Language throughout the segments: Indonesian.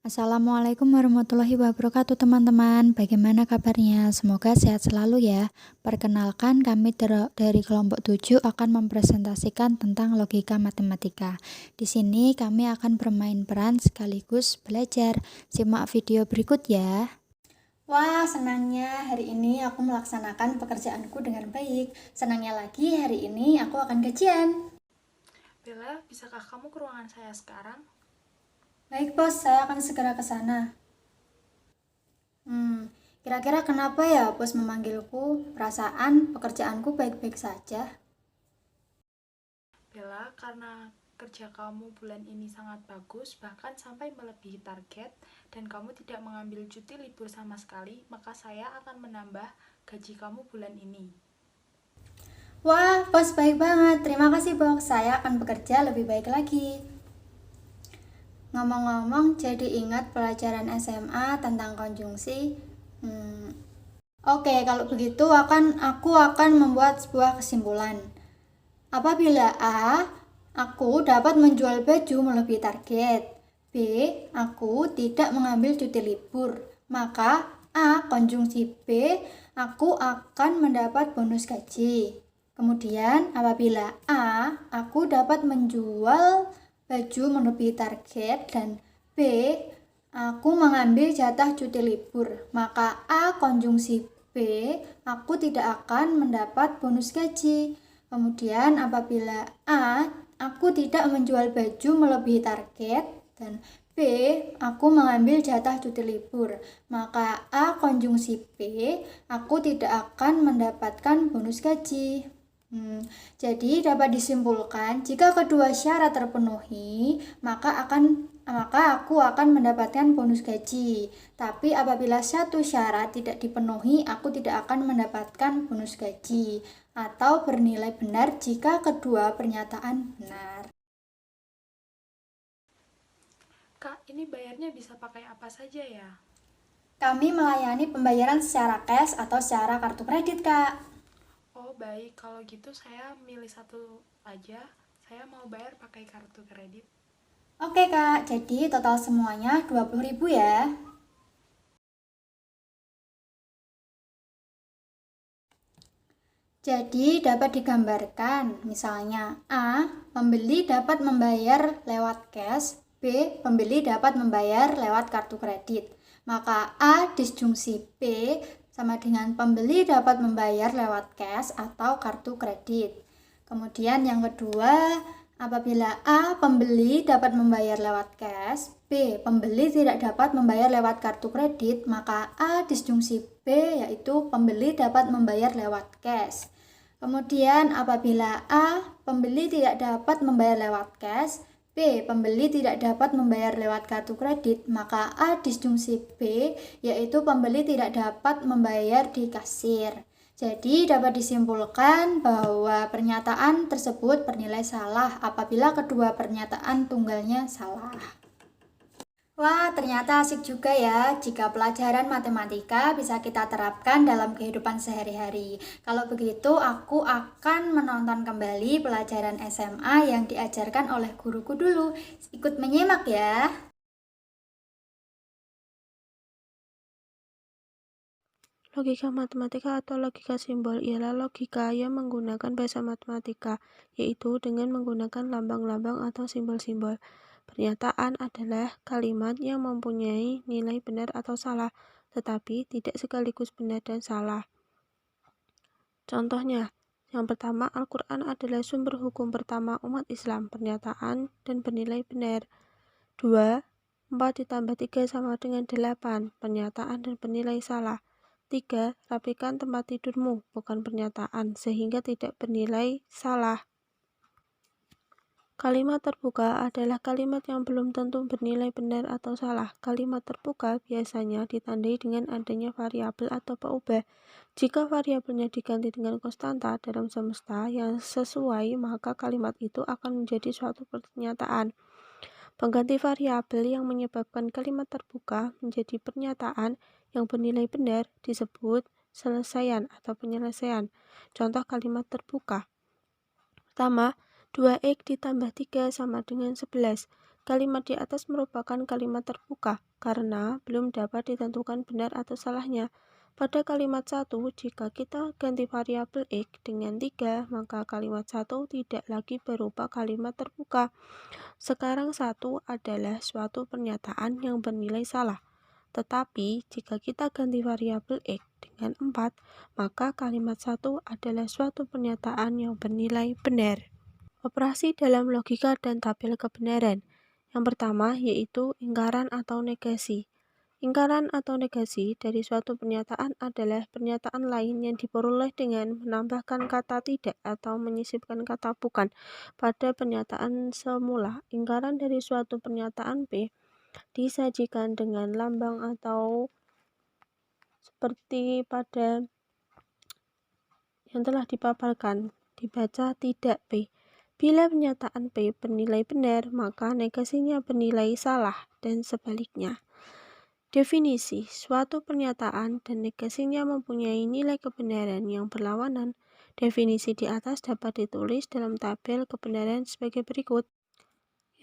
Assalamualaikum warahmatullahi wabarakatuh teman-teman. Bagaimana kabarnya? Semoga sehat selalu ya. Perkenalkan kami dari kelompok 7 akan mempresentasikan tentang logika matematika. Di sini kami akan bermain peran sekaligus belajar. Simak video berikut ya. Wah, senangnya hari ini aku melaksanakan pekerjaanku dengan baik. Senangnya lagi hari ini aku akan gajian. Bella, bisakah kamu ke ruangan saya sekarang? Baik bos, saya akan segera ke sana. Kira-kira kenapa ya bos memanggilku? Perasaan pekerjaanku baik-baik saja. Bella, karena kerja kamu bulan ini sangat bagus, bahkan sampai melebihi target, dan kamu tidak mengambil cuti libur sama sekali, maka saya akan menambah gaji kamu bulan ini. Wah, bos baik banget. Terima kasih bos, saya akan bekerja lebih baik lagi. Ngomong-ngomong, jadi ingat pelajaran SMA tentang konjungsi. Oke, kalau begitu aku akan membuat sebuah kesimpulan. Apabila A, aku dapat menjual baju melebihi target. B, aku tidak mengambil cuti libur. Maka A konjungsi B, aku akan mendapat bonus gaji. Kemudian apabila A, aku dapat menjual baju melebihi target, dan B, aku mengambil jatah cuti libur. Maka A konjungsi B, aku tidak akan mendapat bonus gaji. Kemudian apabila A, aku tidak menjual baju melebihi target, dan B, aku mengambil jatah cuti libur, maka A konjungsi B, aku tidak akan mendapatkan bonus gaji. Jadi dapat disimpulkan jika kedua syarat terpenuhi, maka aku akan mendapatkan bonus gaji. Tapi apabila satu syarat tidak dipenuhi, aku tidak akan mendapatkan bonus gaji atau bernilai benar jika kedua pernyataan benar. Kak, ini bayarnya bisa pakai apa saja ya? Kami melayani pembayaran secara cash atau secara kartu kredit, Kak. Oh baik, kalau gitu saya milih satu aja. Saya mau bayar pakai kartu kredit. Oke, Kak. Jadi total semuanya 20.000 ya. Jadi dapat digambarkan, misalnya A, pembeli dapat membayar lewat cash, B, pembeli dapat membayar lewat kartu kredit. Maka A disjungsi B sama dengan pembeli dapat membayar lewat cash atau kartu kredit. Kemudian yang kedua, apabila A, pembeli dapat membayar lewat cash, B, pembeli tidak dapat membayar lewat kartu kredit, maka A disjungsi B yaitu pembeli dapat membayar lewat cash. Kemudian apabila A, pembeli tidak dapat membayar lewat cash, B, pembeli tidak dapat membayar lewat kartu kredit, maka A disjungsi B yaitu pembeli tidak dapat membayar di kasir. Jadi dapat disimpulkan bahwa pernyataan tersebut bernilai salah apabila kedua pernyataan tunggalnya salah. Wah, ternyata asik juga ya jika pelajaran matematika bisa kita terapkan dalam kehidupan sehari-hari. Kalau begitu, aku akan menonton kembali pelajaran SMA yang diajarkan oleh guruku dulu. Ikut menyimak ya. Logika matematika atau logika simbol ialah logika yang menggunakan bahasa matematika, yaitu dengan menggunakan lambang-lambang atau simbol-simbol. Pernyataan adalah kalimat yang mempunyai nilai benar atau salah, tetapi tidak sekaligus benar dan salah. Contohnya, yang pertama, Al-Quran adalah sumber hukum pertama umat Islam, pernyataan dan bernilai benar. 2. 4 ditambah 3 sama dengan 8, pernyataan dan bernilai salah. 3. Rapikan tempat tidurmu, bukan pernyataan, sehingga tidak bernilai salah. Kalimat terbuka adalah kalimat yang belum tentu bernilai benar atau salah. Kalimat terbuka biasanya ditandai dengan adanya variabel atau peubah. Jika variabelnya diganti dengan konstanta dalam semesta yang sesuai, maka kalimat itu akan menjadi suatu pernyataan. Pengganti variabel yang menyebabkan kalimat terbuka menjadi pernyataan yang bernilai benar disebut selesaian atau penyelesaian. Contoh kalimat terbuka. Pertama, 2x ditambah 3 sama dengan 11. Kalimat di atas merupakan kalimat terbuka karena belum dapat ditentukan benar atau salahnya. Pada kalimat 1, jika kita ganti variabel X dengan 3, maka kalimat 1 tidak lagi berupa kalimat terbuka. Sekarang 1 adalah suatu pernyataan yang bernilai salah. Tetapi jika kita ganti variabel X dengan 4, maka kalimat 1 adalah suatu pernyataan yang bernilai benar. Operasi dalam logika dan tabel kebenaran. Yang pertama yaitu ingkaran atau negasi. Ingkaran atau negasi dari suatu pernyataan adalah pernyataan lain yang diperoleh dengan menambahkan kata tidak atau menyisipkan kata bukan pada pernyataan semula. Ingkaran dari suatu pernyataan P disajikan dengan lambang atau seperti pada yang telah dipaparkan, dibaca tidak P. Bila pernyataan P bernilai benar, maka negasinya bernilai salah dan sebaliknya. Definisi suatu pernyataan dan negasinya mempunyai nilai kebenaran yang berlawanan. Definisi di atas dapat ditulis dalam tabel kebenaran sebagai berikut.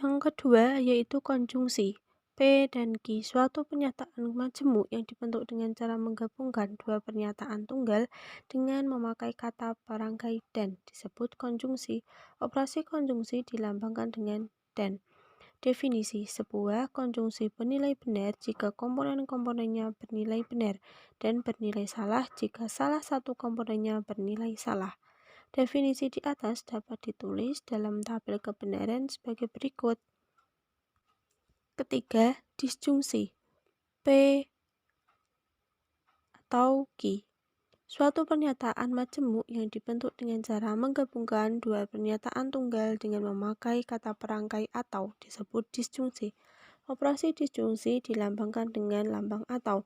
Yang kedua yaitu konjungsi. P dan Q, suatu pernyataan majemuk yang dibentuk dengan cara menggabungkan dua pernyataan tunggal dengan memakai kata perangkai dan, disebut konjungsi. Operasi konjungsi dilambangkan dengan dan. Definisi sebuah konjungsi bernilai benar jika komponen-komponennya bernilai benar dan bernilai salah jika salah satu komponennya bernilai salah. Definisi di atas dapat ditulis dalam tabel kebenaran sebagai berikut. Ketiga, disjungsi. P atau Q. Suatu pernyataan majemuk yang dibentuk dengan cara menggabungkan dua pernyataan tunggal dengan memakai kata perangkai atau, disebut disjungsi. Operasi disjungsi dilambangkan dengan lambang atau.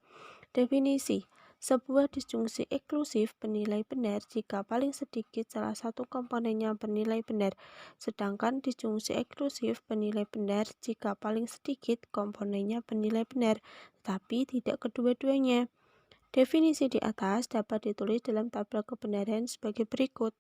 Definisi sebuah disjungsi eksklusif bernilai benar jika paling sedikit salah satu komponennya bernilai benar, sedangkan disjungsi eksklusif bernilai benar jika paling sedikit komponennya bernilai benar, tetapi tidak kedua-duanya. Definisi di atas dapat ditulis dalam tabel kebenaran sebagai berikut.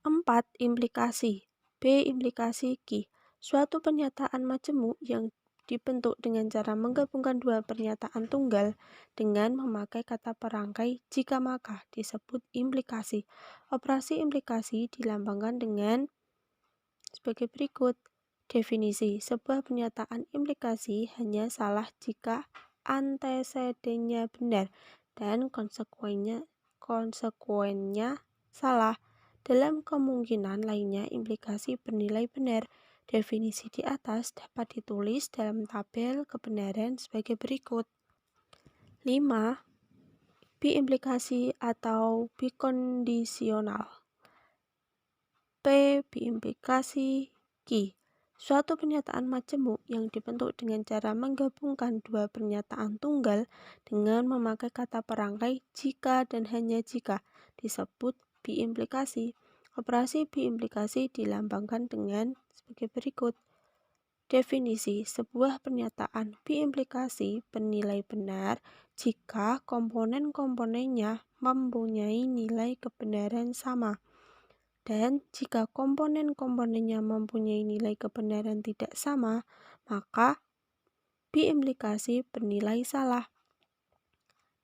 4. Implikasi. B. Implikasi Q. Suatu pernyataan majemuk yang dibentuk dengan cara menggabungkan dua pernyataan tunggal dengan memakai kata perangkai jika maka, disebut implikasi. Operasi implikasi dilambangkan dengan sebagai berikut. Definisi sebuah pernyataan implikasi hanya salah jika antecedennya benar dan konsekuennya salah. Dalam kemungkinan lainnya implikasi bernilai benar. Definisi di atas dapat ditulis dalam tabel kebenaran sebagai berikut. 5. Biimplikasi atau bikondisional. P. Biimplikasi Q. Suatu pernyataan majemuk yang dibentuk dengan cara menggabungkan dua pernyataan tunggal dengan memakai kata perangkai jika dan hanya jika, disebut biimplikasi. Operasi biimplikasi dilambangkan dengan sebagai berikut. Definisi sebuah pernyataan biimplikasi bernilai benar jika komponen-komponennya mempunyai nilai kebenaran sama. Dan jika komponen-komponennya mempunyai nilai kebenaran tidak sama, maka biimplikasi bernilai salah.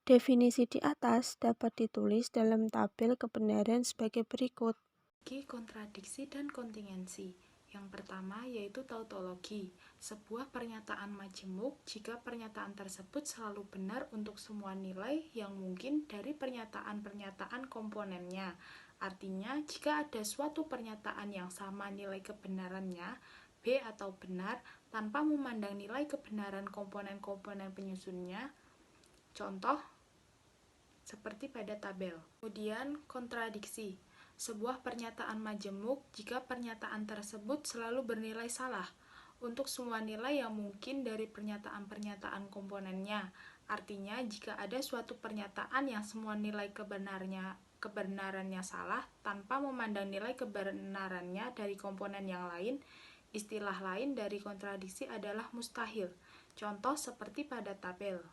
Definisi di atas dapat ditulis dalam tabel kebenaran sebagai berikut. Kontradiksi dan kontingensi. Yang pertama yaitu tautologi, sebuah pernyataan majemuk jika pernyataan tersebut selalu benar untuk semua nilai yang mungkin dari pernyataan-pernyataan komponennya. Artinya, jika ada suatu pernyataan yang sama nilai kebenarannya, B atau benar, tanpa memandang nilai kebenaran komponen-komponen penyusunnya, contoh seperti pada tabel. Kemudian, kontradiksi. Sebuah pernyataan majemuk jika pernyataan tersebut selalu bernilai salah untuk semua nilai yang mungkin dari pernyataan-pernyataan komponennya. Artinya, jika ada suatu pernyataan yang semua nilai kebenarannya salah tanpa memandang nilai kebenarannya dari komponen yang lain, istilah lain dari kontradiksi adalah mustahil. Contoh seperti pada tabel.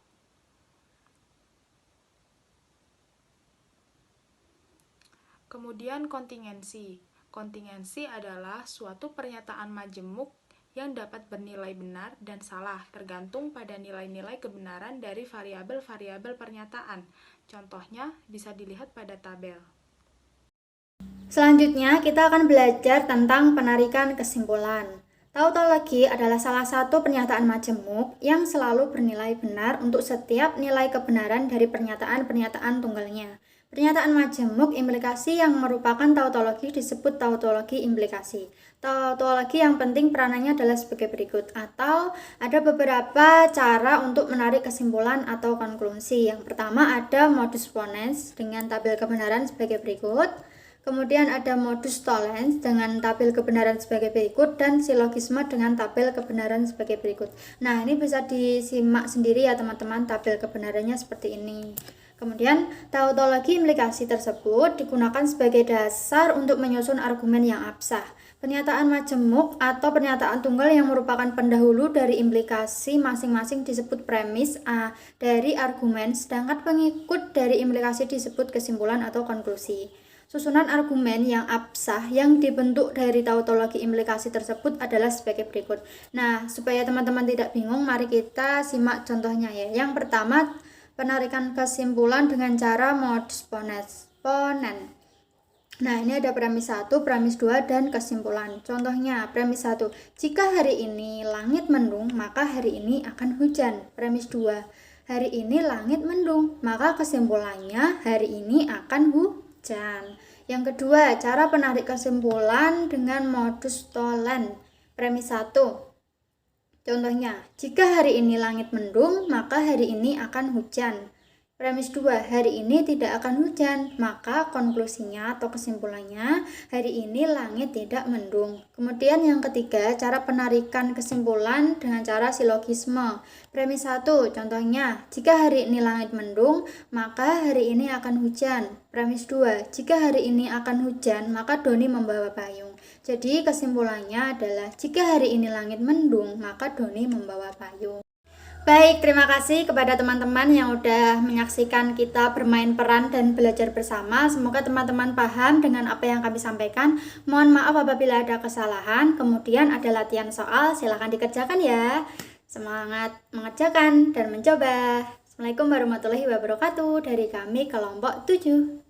Kemudian kontingensi. Kontingensi adalah suatu pernyataan majemuk yang dapat bernilai benar dan salah tergantung pada nilai-nilai kebenaran dari variabel-variabel pernyataan. Contohnya bisa dilihat pada tabel. Selanjutnya, kita akan belajar tentang penarikan kesimpulan. Tautologi adalah salah satu pernyataan majemuk yang selalu bernilai benar untuk setiap nilai kebenaran dari pernyataan-pernyataan tunggalnya. Pernyataan majemuk implikasi yang merupakan tautologi disebut tautologi implikasi. Tautologi yang penting peranannya adalah sebagai berikut, atau ada beberapa cara untuk menarik kesimpulan atau konklusi. Yang pertama ada modus ponens dengan tabel kebenaran sebagai berikut. Kemudian ada modus tollens dengan tabel kebenaran sebagai berikut dan silogisme dengan tabel kebenaran sebagai berikut. Nah, ini bisa disimak sendiri ya teman-teman, tabel kebenarannya seperti ini. Kemudian, tautologi implikasi tersebut digunakan sebagai dasar untuk menyusun argumen yang absah. Pernyataan majemuk atau pernyataan tunggal yang merupakan pendahulu dari implikasi masing-masing disebut premis A dari argumen, sedangkan pengikut dari implikasi disebut kesimpulan atau konklusi. Susunan argumen yang absah yang dibentuk dari tautologi implikasi tersebut adalah sebagai berikut. Nah, supaya teman-teman tidak bingung, mari kita simak contohnya ya. Yang pertama, penarikan kesimpulan dengan cara modus ponens. Nah, ini ada premis 1, premis 2, dan kesimpulan. Contohnya, premis 1, jika hari ini langit mendung, maka hari ini akan hujan. Premis 2, hari ini langit mendung, maka kesimpulannya hari ini akan hujan. Yang kedua, cara penarik kesimpulan dengan modus tollens. Premis 1. Contohnya, jika hari ini langit mendung, maka hari ini akan hujan. Premis 2, hari ini tidak akan hujan, maka konklusinya atau kesimpulannya hari ini langit tidak mendung. Kemudian yang ketiga, cara penarikan kesimpulan dengan cara silogisme. Premis 1, contohnya, jika hari ini langit mendung, maka hari ini akan hujan. Premis 2, jika hari ini akan hujan, maka Doni membawa payung. Jadi kesimpulannya adalah jika hari ini langit mendung, maka Doni membawa payung. Baik, terima kasih kepada teman-teman yang udah menyaksikan kita bermain peran dan belajar bersama. Semoga teman-teman paham dengan apa yang kami sampaikan. Mohon maaf apabila ada kesalahan. Kemudian ada latihan soal, silahkan dikerjakan ya. Semangat mengerjakan dan mencoba. Assalamualaikum warahmatullahi wabarakatuh dari kami kelompok 7.